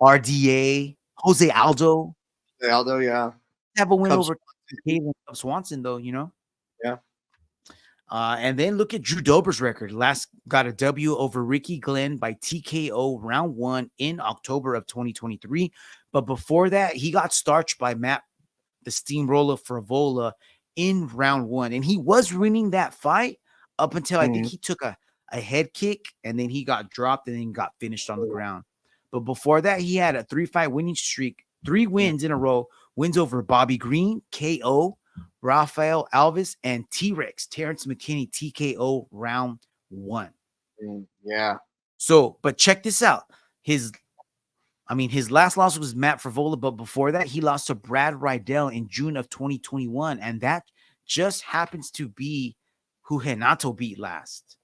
RDA, Jose Aldo. Have a win over Swanson, though, you know? Yeah. And then look at Drew Dober's record. Last got a W over Ricky Glenn by TKO round 1 in October of 2023. But before that, he got starched by Matt the Steamroller Favola in round 1. And he was winning that fight up until I think he took a head kick, and then he got dropped and then got finished on the ground. But before that, he had a 3-fight winning streak, 3 wins in a row, wins over Bobby Green, KO, Rafael Alves, and T-Rex, Terrence McKinney, TKO round 1. Yeah. So, but check this out. His last loss was Matt Favola, but before that, he lost to Brad Rydell in June of 2021, and that just happens to be who Renato beat last.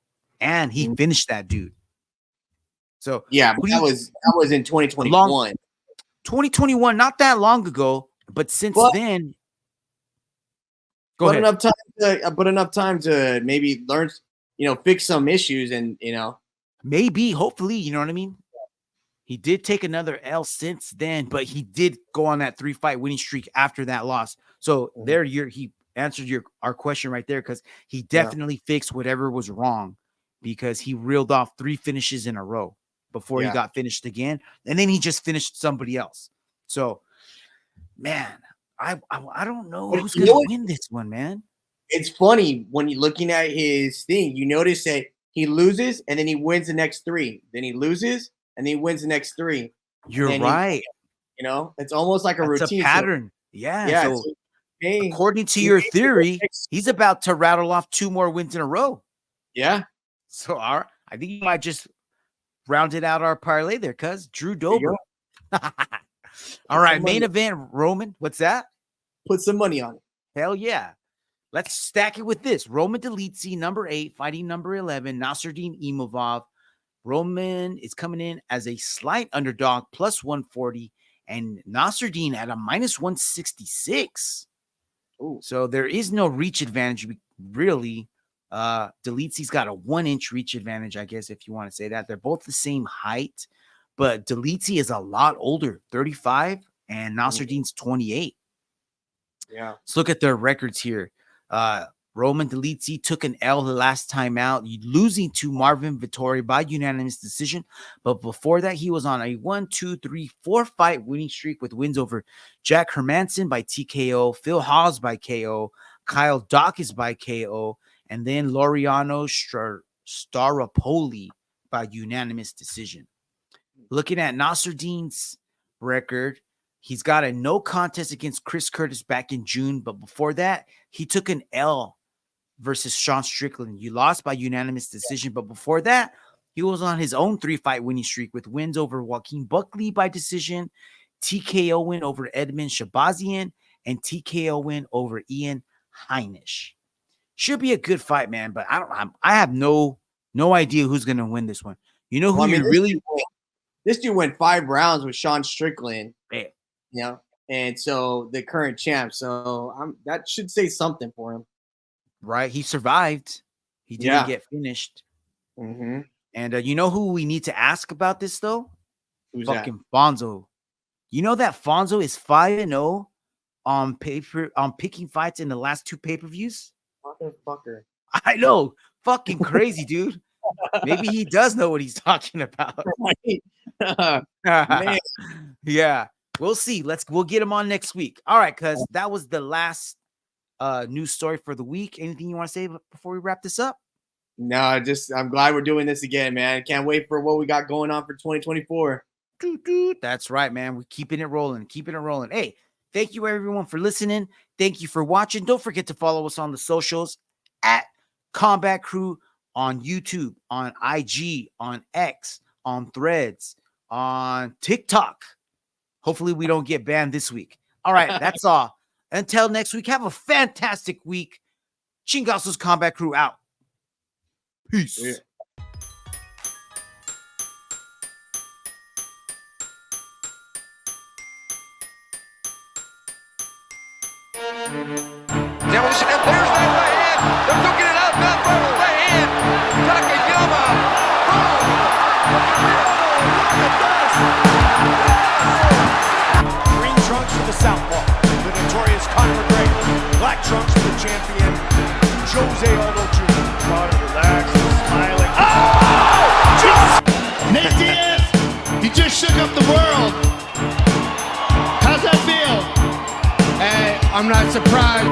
And he finished that dude. So yeah, but that was in 2021. 2021, not that long ago, but since then, go ahead. Enough time to maybe learn, fix some issues, and maybe, hopefully, you know what I mean. He did take another L since then, but he did go on that 3-fight winning streak after that loss. So there, he answered our question right there, because he definitely fixed whatever was wrong, because he reeled off 3 finishes in a row before he got finished again, and then he just finished somebody else. So, man, I don't know who's going to win this one, man. It's funny when you're looking at his thing. You notice that he loses and then he wins the next 3. Then he loses and then he wins the next 3. You're right. It's almost like a routine. A pattern. Yeah. So, according to your theory, he's about to rattle off 2 more wins in a row. Yeah. So I think you might just rounded out our parlay there, cuz Drew Dober. All right, main event, Roman. What's that? Put some money on it. Hell yeah. Let's stack it with this. Roman Dolidze, number 8, fighting number 11, Nasruddin Imavov. Roman is coming in as a slight underdog, +140, and Nasruddin at a -166. Ooh. So there is no reach advantage, really. Dolidze's got a 1-inch reach advantage, I guess, if you want to say that. They're both the same height, but Dolidze is a lot older, 35, and Nasruddin's 28. Yeah. Let's look at their records here. Roman Dolidze took an L the last time out, losing to Marvin Vettori by unanimous decision. But before that, he was on a 4-fight winning streak with wins over Jack Hermanson by TKO, Phil Hawes by KO, Kyle Dawkins by KO, and then Laureano Staropoli by unanimous decision. Looking at Nasruddin's record, he's got a no contest against Chris Curtis back in June, but before that, he took an L versus Sean Strickland. You lost by unanimous decision, but before that, he was on his own 3-fight winning streak with wins over Joaquin Buckley by decision, TKO win over Edmund Shabazian, and TKO win over Ian Heinisch. Should be a good fight, man, but I have no idea who's going to win this one. You know who this dude went 5 rounds with Sean Strickland. Man. You know, and so the current champ. So that should say something for him. Right. He survived. He didn't get finished. Mm-hmm. And you know who we need to ask about this, though? Who's fucking that? Fonzo. You know that Fonzo is 5-0 on picking fights in the last 2 pay-per-views? Motherfucker. I know. Fucking crazy, dude. Maybe he does know what he's talking about. Man. Yeah. We'll see. We'll get him on next week. All right, cuz that was the last news story for the week. Anything you want to say before we wrap this up? No, I'm glad we're doing this again, man. Can't wait for what we got going on for 2024. That's right, man. We're keeping it rolling. Hey, thank you everyone for listening. Thank you for watching. Don't forget to follow us on the socials at Combat Crew on YouTube, on IG, on X, on Threads, on TikTok. Hopefully we don't get banned this week. All right, that's all. Until next week, have a fantastic week. Chingasos Combat Crew out. Peace. Yeah. Demolition, and there's that right hand. They're cooking it out. Mount Barber right hand. Takayama. Green trunks for the southpaw, the notorious Conor McGregor. Black trunks for the champion, Jose Aldo Jr. Relax, smiling. Oh! Nate Diaz, you just shook up the world. How's that feel? Hey, I'm not surprised.